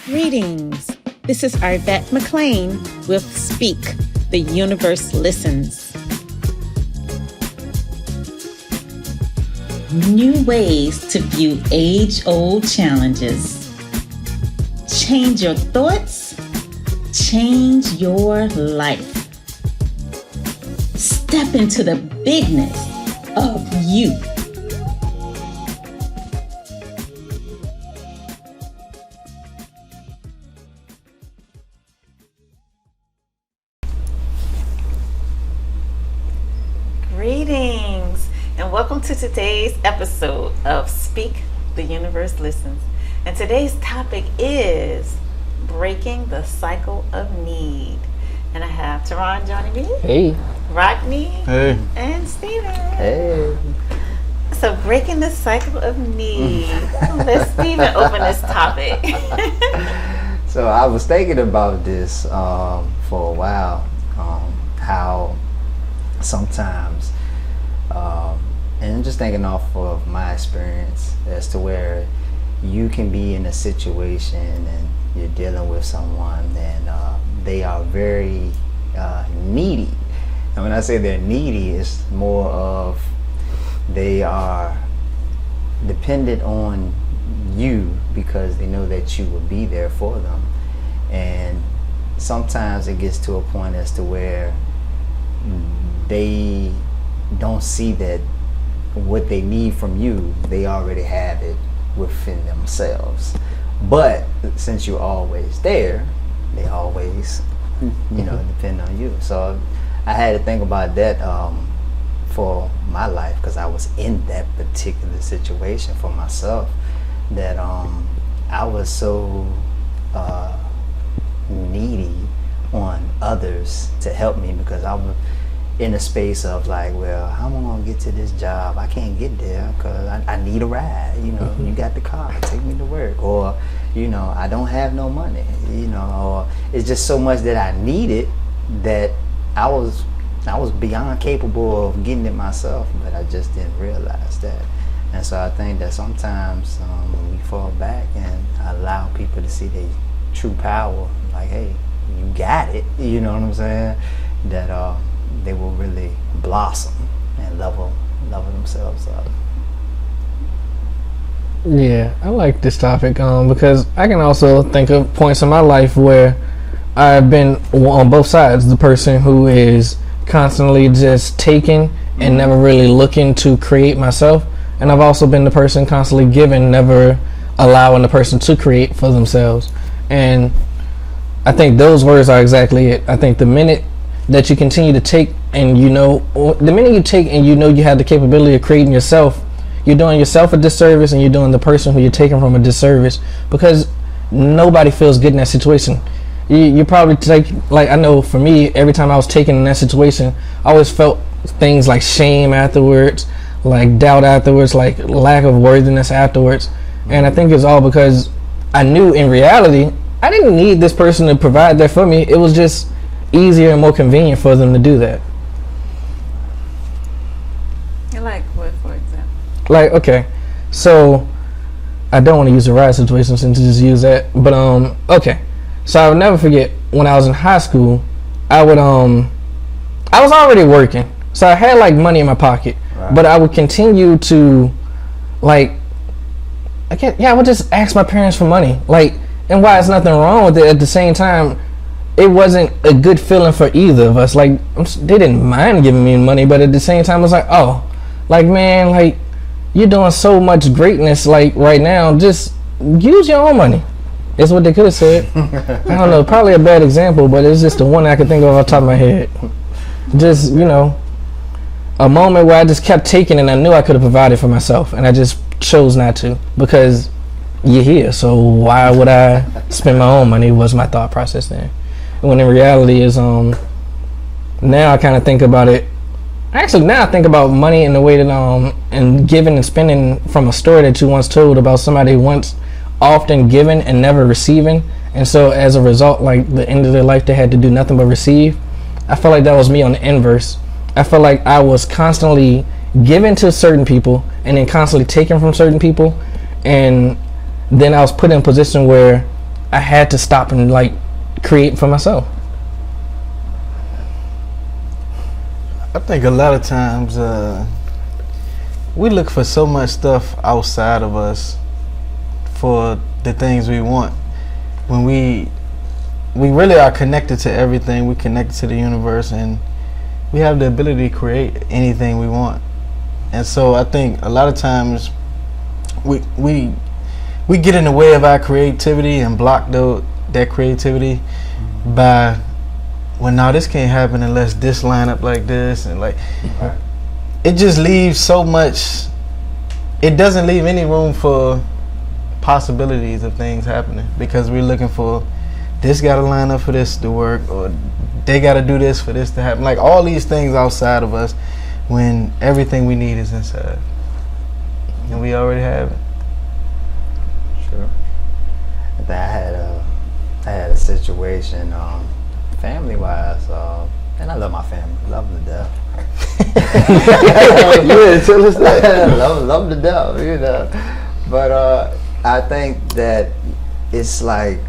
Greetings. This is Arvette McLean with Speak, the Universe Listens. New ways to view age-old challenges. Change your thoughts, change your life. Step into the bigness of you. Greetings and welcome to today's episode of Speak, the Universe Listens. And today's topic is breaking the cycle of need. And I have Teron joining me. Hey. Rodney. Hey. And Steven. Hey. So breaking the cycle of need. Let Steven open this topic. So I was thinking about this for a while, how sometimes, and just thinking off of my experience as to where you can be in a situation and you're dealing with someone and they are very needy. And when I say they're needy, it's more of they are dependent on you because they know that you will be there for them. And sometimes it gets to a point as to where they don't see that what they need from you, they already have it within themselves. But since you're always there, they always, depend on you. So I had to think about that for my life because I was in that particular situation for myself that I was so needy on others to help me because I was in a space of like, well, how am I gonna get to this job? I can't get there because I need a ride. You got the car, take me to work, or I don't have no money. Or it's just so much that I needed that I was beyond capable of getting it myself, but I just didn't realize that. And so I think that sometimes we fall back and allow people to see their true power. Like, hey, you got it. You know what I'm saying? That they will really blossom and level themselves up. Yeah, I like this topic because I can also think of points in my life where I've been on both sides, the person who is constantly just taking and never really looking to create myself, and I've also been the person constantly giving, never allowing the person to create for themselves. And I think those words are exactly it. I think the minute that you continue to take and the minute you take and you have the capability of creating yourself, you're doing yourself a disservice and you're doing the person who you're taking from a disservice because nobody feels good in that situation. You probably take, like, I know for me, every time I was taken in that situation, I always felt things like shame afterwards, like doubt afterwards, like lack of worthiness afterwards. And I think it's all because I knew in reality I didn't need this person to provide that for me. It was just easier and more convenient for them to do that. Like what, for example? Like, okay, so I don't want to use a ride situation since you just use that, but okay. So I would never forget when I was in high school, I was already working, so I had like money in my pocket, right. But I would continue to I would just ask my parents for money, and while there's nothing wrong with it, at the same time, it wasn't a good feeling for either of us. Like, they didn't mind giving me money, but at the same time, I was like, oh, man, you're doing so much greatness, right now, just use your own money. Is what they could have said. I don't know, probably a bad example, but it's just the one I could think of off the top of my head. Just, a moment where I just kept taking and I knew I could have provided for myself, and I just chose not to because you're here, so why would I spend my own money was my thought process then. When in reality is now I kind of think about it. Actually, now I think about money in the way that and giving and spending from a story that you once told about somebody once often giving and never receiving, and so as a result, the end of their life they had to do nothing but receive. I felt like that was me on the inverse. I felt like I was constantly giving to certain people and then constantly taking from certain people, and then I was put in a position where I had to stop and like create for myself. I think a lot of times we look for so much stuff outside of us for the things we want. When we really are connected to everything, we connected to the universe, and we have the ability to create anything we want. And so I think a lot of times we get in the way of our creativity and block that creativity by, well, now this can't happen unless this line up like this, and like it just leaves so much. It doesn't leave any room for possibilities of things happening, because we're looking for this got to line up for this to work, or they got to do this for this to happen. Like all these things outside of us, when everything we need is inside, and we already have it. Sure. I think I had a situation, family-wise, and I love my family, love them to death. Yeah, tell us that. love them to death, you know. But I think that it's like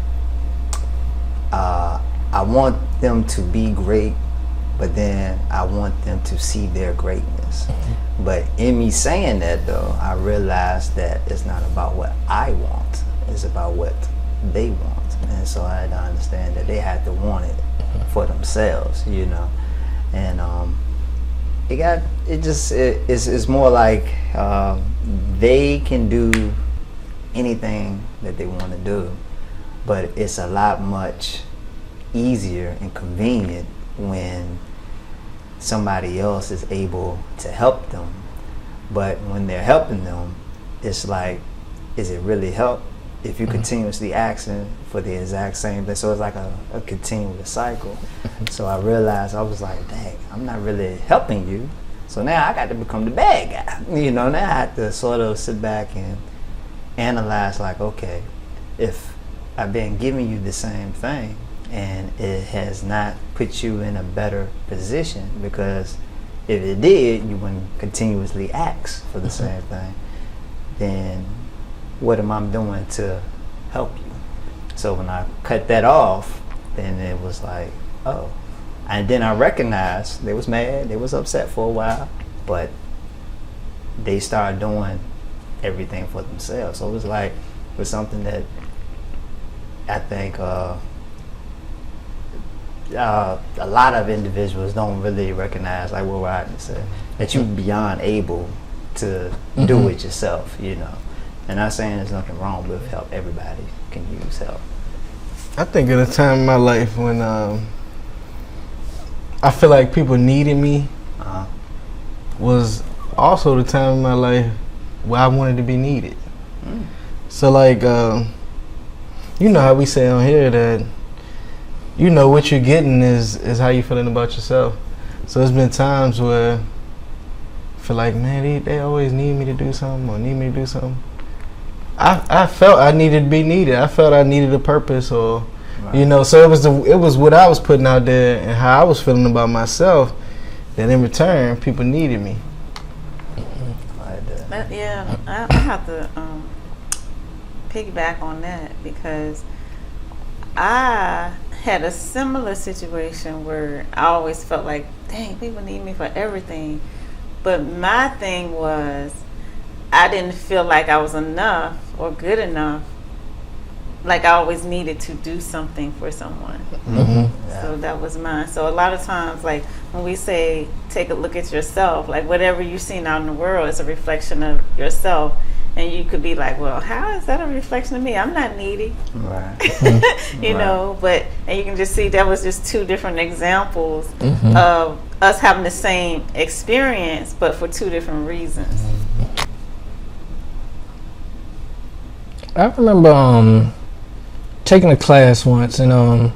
I want them to be great, but then I want them to see their greatness. But in me saying that, though, I realized that it's not about what I want, it's about what they want. And so I had to understand that they had to want it for themselves, you know. And it's more like they can do anything that they want to do, but it's a lot much easier and convenient when somebody else is able to help them. But when they're helping them, it's like, is it really help if you continuously asking for the exact same thing? So it's like a continuous cycle. So I realized, I was like, dang, I'm not really helping you. So now I got to become the bad guy. You know, now I have to sort of sit back and analyze, like, okay, if I've been giving you the same thing and it has not put you in a better position, because if it did, you wouldn't continuously ask for the same thing, then what am I doing to help you? So when I cut that off, then it was like, oh. And then I recognized they was mad, they was upset for a while, but they started doing everything for themselves. So it was like, it was something that I think a lot of individuals don't really recognize, like what Rodney said, that you're beyond able to do it yourself, you know. And not saying there's nothing wrong with help. Everybody can use help. I think at a time in my life when I feel like people needed me was also the time in my life where I wanted to be needed. So like, you know how we say on here that, you know, what you're getting is how you feeling about yourself. So there's been times where I feel like, man, they always need me to do something or need me to do something. I felt I needed to be needed. I felt I needed a purpose, or you know. So it was what I was putting out there and how I was feeling about myself. That in return, people needed me. I have to piggyback on that, because I had a similar situation where I always felt like, dang, people need me for everything. But my thing was, I didn't feel like I was enough or good enough. Like I always needed to do something for someone. So that was mine. So a lot of times, like when we say take a look at yourself, like whatever you're seeing out in the world is a reflection of yourself. And you could be like, well, how is that a reflection of me? I'm not needy. Right. You know, and you can just see that was just two different examples of us having the same experience, but for two different reasons. I remember taking a class once, and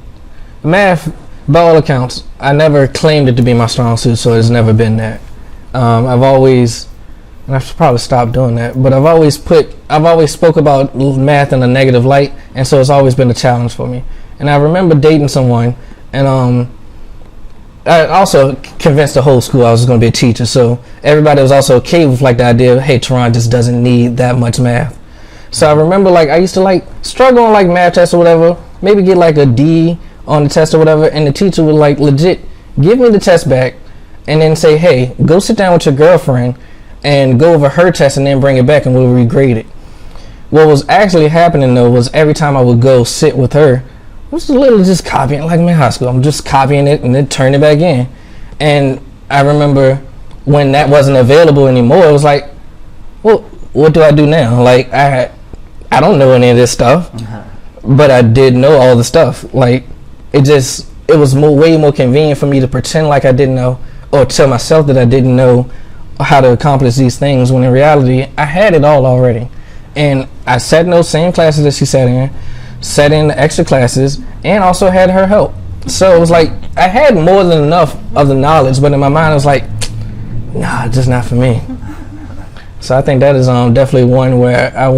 math, by all accounts, I never claimed it to be my strong suit, so it's never been that. I've always, and I should probably stop doing that, but I've always spoke about math in a negative light, and so it's always been a challenge for me. And I remember dating someone, and I also convinced the whole school I was going to be a teacher, so everybody was also okay with like the idea of, hey, Teron just doesn't need that much math. So I remember like I used to like struggle on like math tests or whatever, maybe get like a D on the test or whatever, and the teacher would like legit give me the test back and then say, hey, go sit down with your girlfriend and go over her test and then bring it back and we'll regrade it. What was actually happening though was every time I would go sit with her, I was literally just copying, like in high school, I'm just copying it and then turning it back in. And I remember when that wasn't available anymore, it was like, well, what do I do now? Like I don't know any of this stuff, but I did know all the stuff. Like it was way more convenient for me to pretend like I didn't know, or tell myself that I didn't know how to accomplish these things, when in reality I had it all already. And I sat in those same classes that she sat in the extra classes, and also had her help. So it was like I had more than enough of the knowledge, but in my mind I was like, nah, just not for me. So I think that is definitely one where I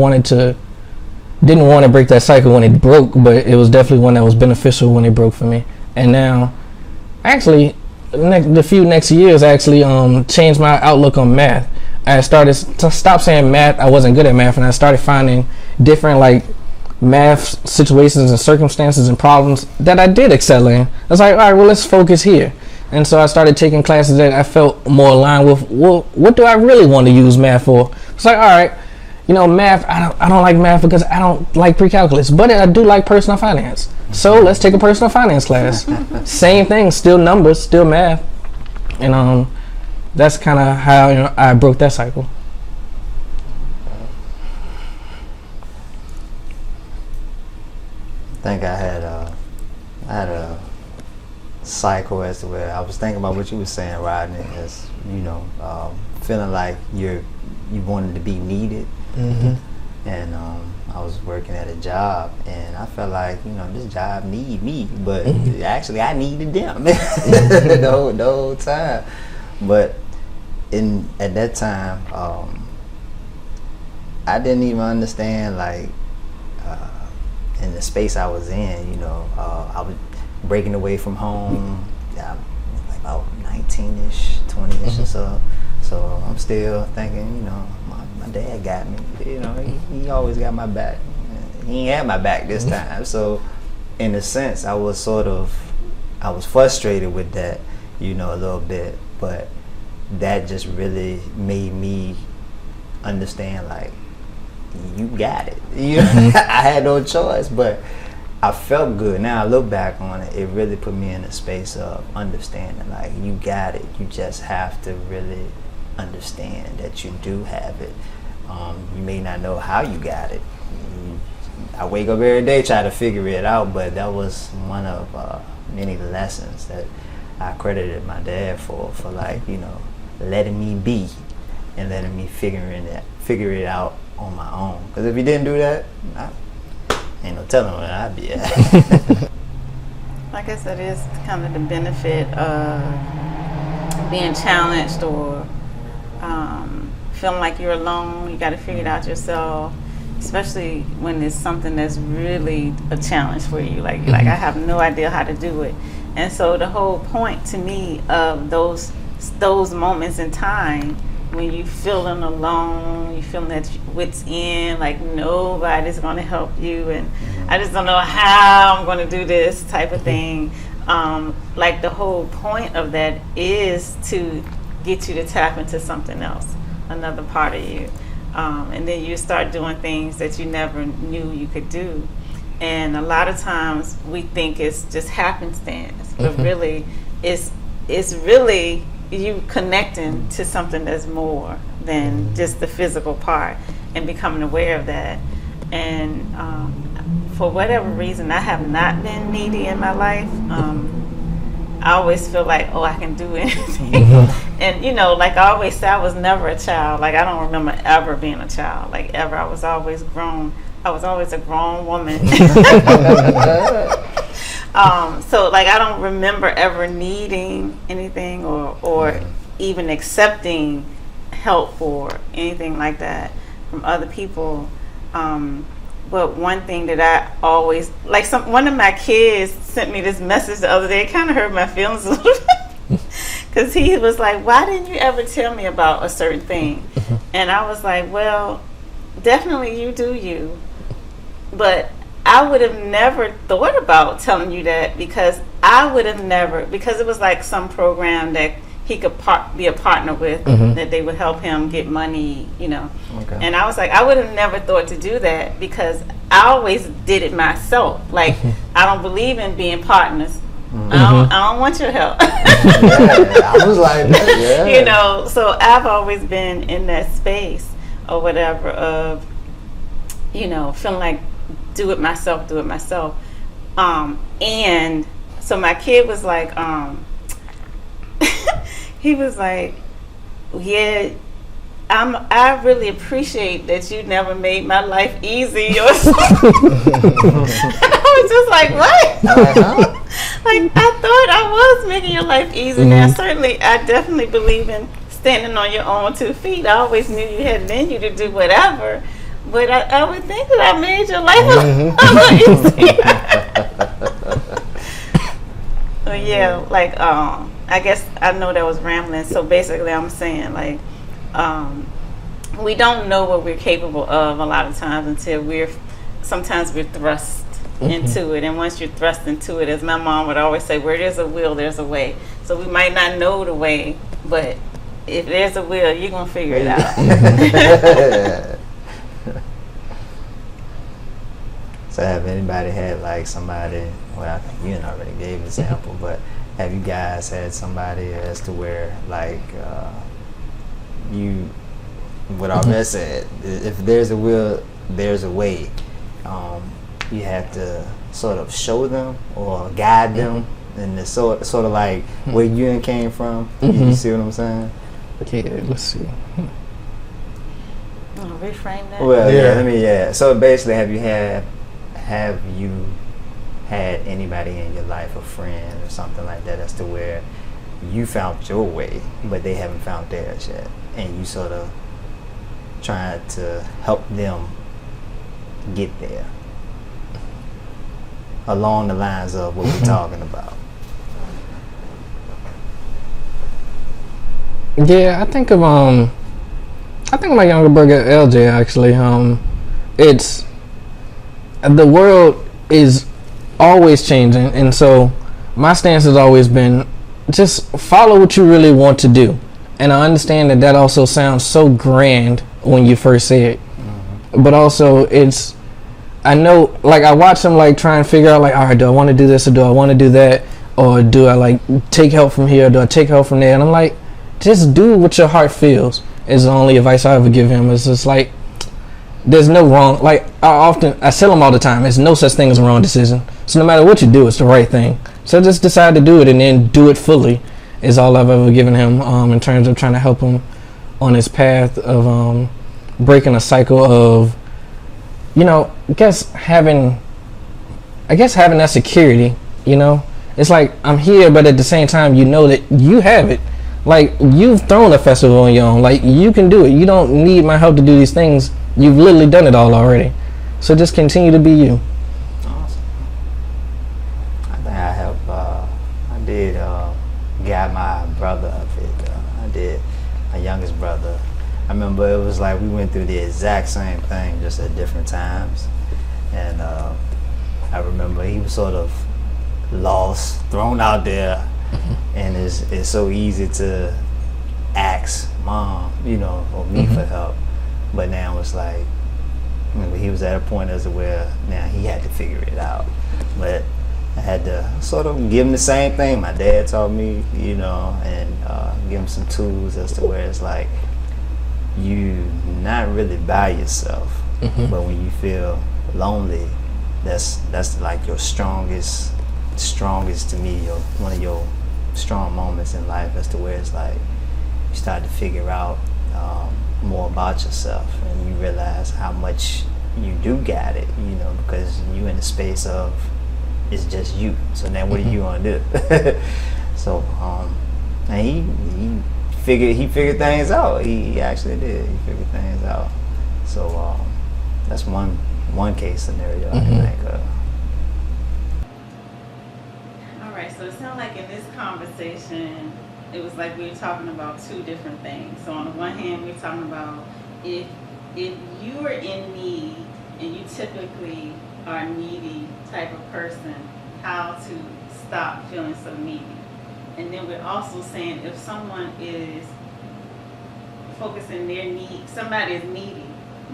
didn't want to break that cycle when it broke, but it was definitely one that was beneficial when it broke for me. And now, actually, the few next years actually changed my outlook on math. I started to stop saying math, I wasn't good at math, and I started finding different like math situations and circumstances and problems that I did excel in. I was like, all right, well, let's focus here. And so I started taking classes that I felt more aligned with, well, what do I really want to use math for? It's like, all right, math, I don't like math because I don't like pre-calculus, but I do like personal finance. So let's take a personal finance class. Same thing, still numbers, still math. And that's kind of how I broke that cycle. I think I had a cycle as to where I was thinking about what you were saying, Rodney, as feeling like you wanted to be needed. Mm-hmm. And I was working at a job, and I felt like this job need me, but actually I needed them the whole time. But at that time, I didn't even understand like in the space I was in. I was breaking away from home, like about 19ish, 20ish or so. So I'm still thinking, my dad got me. He always got my back. He ain't had my back this time. So in a sense, I was frustrated with that, a little bit. But that just really made me understand, like, you got it. I had no choice, but I felt good. Now I look back on it, it really put me in a space of understanding, like, you got it. You just have to really understand that you do have it. You may not know how you got it. I wake up every day trying to figure it out, but that was one of many lessons that I credited my dad for like, letting me be and letting me figure it out on my own. Because if he didn't do that, ain't no telling where I'd be at. I guess that is kind of the benefit of being challenged or feeling like you're alone. You got to figure it out yourself, especially when it's something that's really a challenge for you. Like I have no idea how to do it. And so the whole point to me of those moments in time when you feeling alone, you feeling that wit's end, like nobody's going to help you, and I just don't know how I'm going to do this type of thing. Like the whole point of that is to get you to tap into something else, another part of you, and then you start doing things that you never knew you could do. And a lot of times we think it's just happenstance, but really it's really you connecting to something that's more than just the physical part, and becoming aware of that. And for whatever reason, I have not been needy in my life. I always feel like, I can do anything. And like I always say, I was never a child. Like I don't remember ever being a child, like ever. I was always grown. I was always a grown woman. So like I don't remember ever needing anything or even accepting help or anything like that from other people. But one thing that I always like, one of my kids sent me this message the other day. It kind of hurt my feelings a little bit, because he was like, "Why didn't you ever tell me about a certain thing?" And I was like, "Well, definitely you do you. But I would have never thought about telling you that because because it was like some program that he could be a partner with, that they would help him get money, Okay. And I was like, I would have never thought to do that because I always did it myself. Like, I don't believe in being partners. I don't want your help. Yeah, I was like that, yeah. So I've always been in that space or whatever of, feeling like do it myself. And so my kid was like, he was like, yeah, I really appreciate that you never made my life easy or something. And I was just like, what? Like, I thought I was making your life easy. Now, I definitely believe in standing on your own 2 feet. I always knew you had it in you to do whatever. But I would think that I made your life a little easier. So yeah, like I guess I know that was rambling. So basically, I'm saying like we don't know what we're capable of a lot of times until sometimes we're thrust into it. And once you're thrust into it, as my mom would always say, where there's a will, there's a way. So we might not know the way, but if there's a will, you're gonna figure it out. So have anybody had like somebody, well, I think you already gave an example, but have you guys had somebody as to where like what Ahmed said, if there's a will, there's a way. You have to sort of show them or guide them, and it's sort of like where you came from. You see what I'm saying? Okay, let's see. Reframe that. Well, So basically, have you had anybody in your life, a friend or something like that, as to where you found your way, but they haven't found theirs yet, and you sort of trying to help them get there along the lines of what we're talking about? Yeah, I think of my younger brother LJ actually. It's the world is always changing, and so my stance has always been just follow what you really want to do. And I understand that also sounds so grand when you first say it, but also I know, like, I watch them like try and figure out like, all right, do I want to do this or do I want to do that, or do I like take help from here, or do I take help from there? And I'm like, just do what your heart feels is the only advice I ever give him. It's just like, there's no wrong, like I tell him all the time, there's no such thing as a wrong decision. So no matter what you do, it's the right thing. So just decide to do it and then do it fully is all I've ever given him in terms of trying to help him on his path of breaking a cycle of, I guess having that security, It's like I'm here, but at the same time, that you have it. Like, you've thrown a festival on your own. Like, you can do it. You don't need my help to do these things. You've literally done it all already. So just continue to be you. Awesome. I think I helped, I did guide my brother up it. I did, my youngest brother. I remember it was like we went through the exact same thing, just at different times. And I remember he was sort of lost, thrown out there, and it's so easy to ask mom, or me for help. But now it's like, he was at a point as to where now he had to figure it out. But I had to sort of give him the same thing my dad taught me, and give him some tools as to where it's like, you not really by yourself, but when you feel lonely, that's like your strongest to me, one of your strong moments in life, as to where it's like you start to figure out more about yourself, and you realize how much you do got it, because you in the space of it's just you. So now what are you gonna do? So and he figured things out. He actually did. He figured things out. So that's one case scenario I can think of. All right, so it sounds like in this conversation, it was like we were talking about two different things. So on the one hand, we're talking about if if you are in need and you typically are a needy type of person, how to stop feeling so needy. And then we're also saying if someone is focusing their need, somebody is needy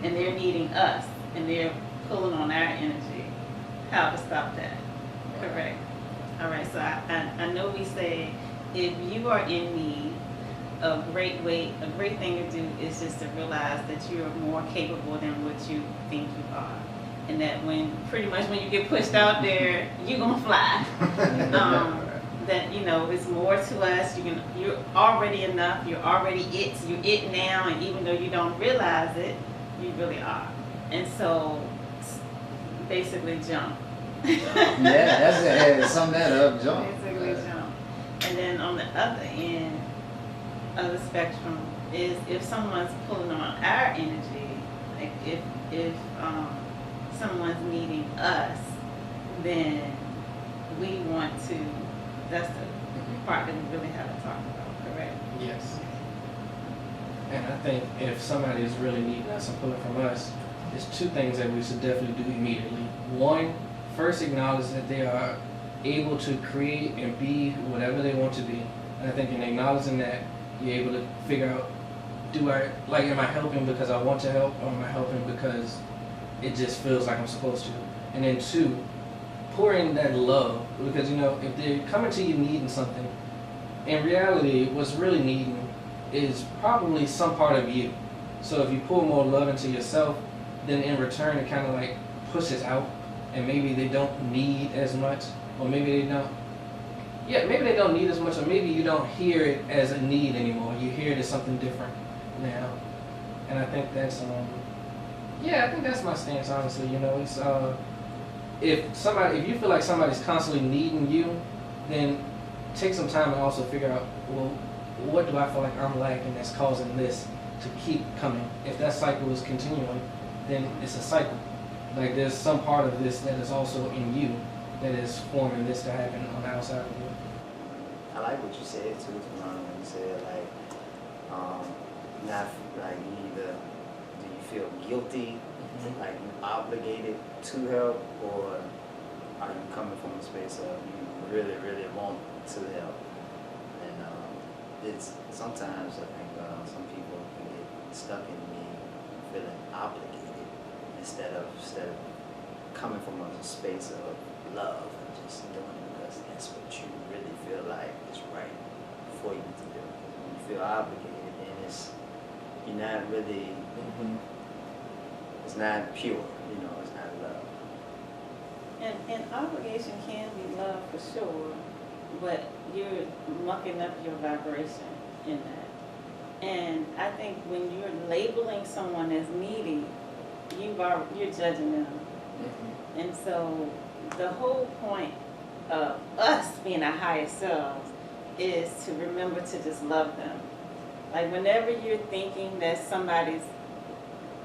and they're needing us and they're pulling on our energy, how to stop that. Correct. All right, so I know we say if you are in need, a great thing to do is just to realize that you are more capable than what you think you are. And that when you get pushed out there, you're gonna fly. That it's more to us. You're already enough. You're already it. You're it now, and even though you don't realize it, you really are. And so, basically, jump. Yeah, that's it. Sum that up, jump. Basically, jump. And then on the other end of the spectrum is if someone's pulling on our energy, like if someone's needing us, then we want to. That's the part that we really have to talk about, correct? Yes. And I think if somebody is really needing us and pulling from us, there's two things that we should definitely do immediately. One, first acknowledge that they are able to create and be whatever they want to be. And I think in acknowledging that, you're able to figure out, am I helping because I want to help, or am I helping because it just feels like I'm supposed to? And then two, pour in that love, because if they're coming to you needing something, in reality what's really needing is probably some part of you. So if you pour more love into yourself, then in return it kind of like pushes out, and maybe they don't need as much, or maybe they don't need as much, or maybe you don't hear it as a need anymore. You hear it as something different now. And I think that's my stance, honestly. It's if you feel like somebody's constantly needing you, then take some time and also figure out, well, what do I feel like I'm lacking that's causing this to keep coming? If that cycle is continuing, then it's a cycle. Like there's some part of this that is also in you that is forming this to happen on the outside of you. I like what you said too, Teron, when you said not like either do you feel guilty, like you obligated to help, or are you coming from a space of you really, really want to help? And it's sometimes I think some people can get stuck in feeling obligated instead of coming from a space of love and just doing it because that's what you really feel like is right for you to do. When you feel obligated, then you're not really. It's not pure, it's not love. And obligation can be love for sure, but you're mucking up your vibration in that. And I think when you're labeling someone as needy, you're judging them. And so the whole point of us being our higher selves is to remember to just love them. Like whenever you're thinking that somebody's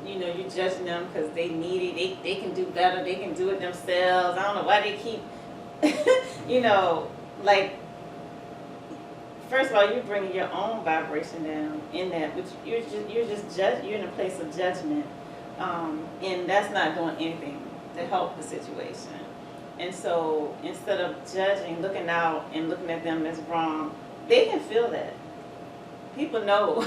you're judging them because they need it, they can do better, they can do it themselves. I don't know why they keep, first of all, you're bringing your own vibration down in that, which you're in a place of judgment, and that's not doing anything to help the situation. And so instead of judging, looking out and looking at them as wrong, they can feel that. People know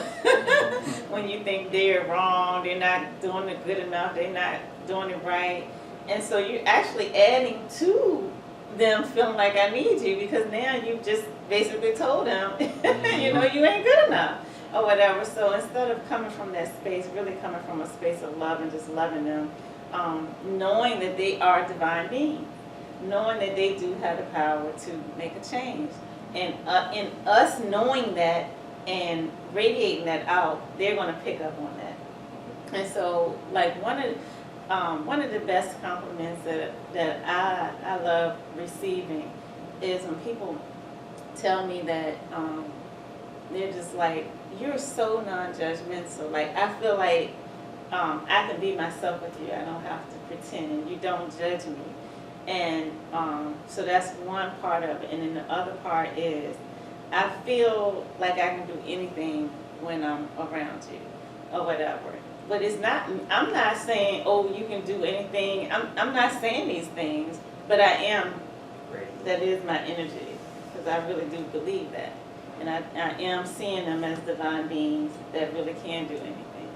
when you think they're wrong, they're not doing it good enough, they're not doing it right. And so you're actually adding to them feeling like I need you, because now you've just basically told them, you ain't good enough or whatever. So instead of coming from that space, really coming from a space of love and just loving them, knowing that they are divine beings, knowing that they do have the power to make a change. And in us knowing that, and radiating that out, they're going to pick up on that. And so, like one of the best compliments that I love receiving is when people tell me that they're just like, you're so non-judgmental. Like I feel like I can be myself with you. I don't have to pretend. You don't judge me. And so that's one part of it. And then the other part is, I feel like I can do anything when I'm around you or whatever. But it's not, I'm not saying, oh, you can do anything. I'm not saying these things, but I am, that is my energy. Because I really do believe that. And I am seeing them as divine beings that really can do anything.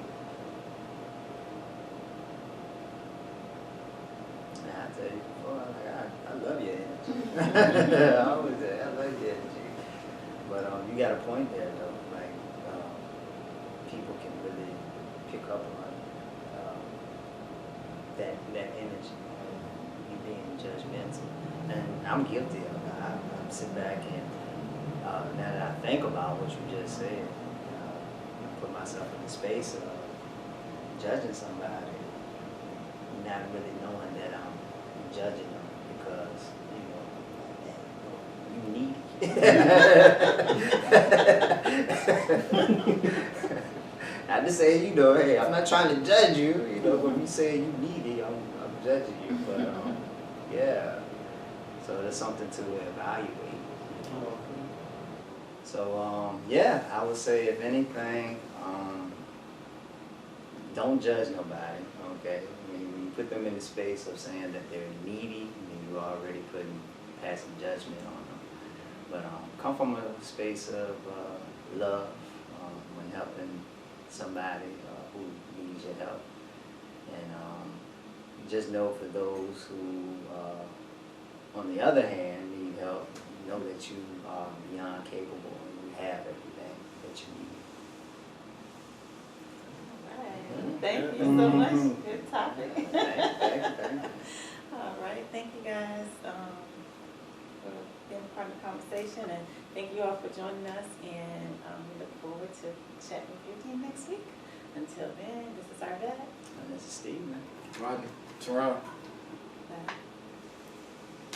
I tell you before, I love your energy. I always say, I love your energy. But you got a point there, though. Like, people can really pick up on that energy, you being judgmental. And I'm guilty of it. I sit back and now that I think about what you just said, put myself in the space of judging somebody, not really knowing that I'm judging them because, you need I just say, hey, I'm not trying to judge you. When you say you needy, I'm judging you. But yeah, so there's something to evaluate. So yeah, I would say if anything, don't judge nobody. Okay, I mean, when you put them in the space of saying that they're needy, then you're already passing judgment on them. But come from a space of love when helping somebody who needs your help. And just know for those who, on the other hand, need help, know that you are beyond capable and you have everything that you need. All right. Thank you so much. Good topic. Thank you. All right. Thank you guys for being part of the conversation, and thank you all for joining us, and we look forward to chatting with you again next week. Until then, this is Arvette. And this is Steve. Rodney. Toronto.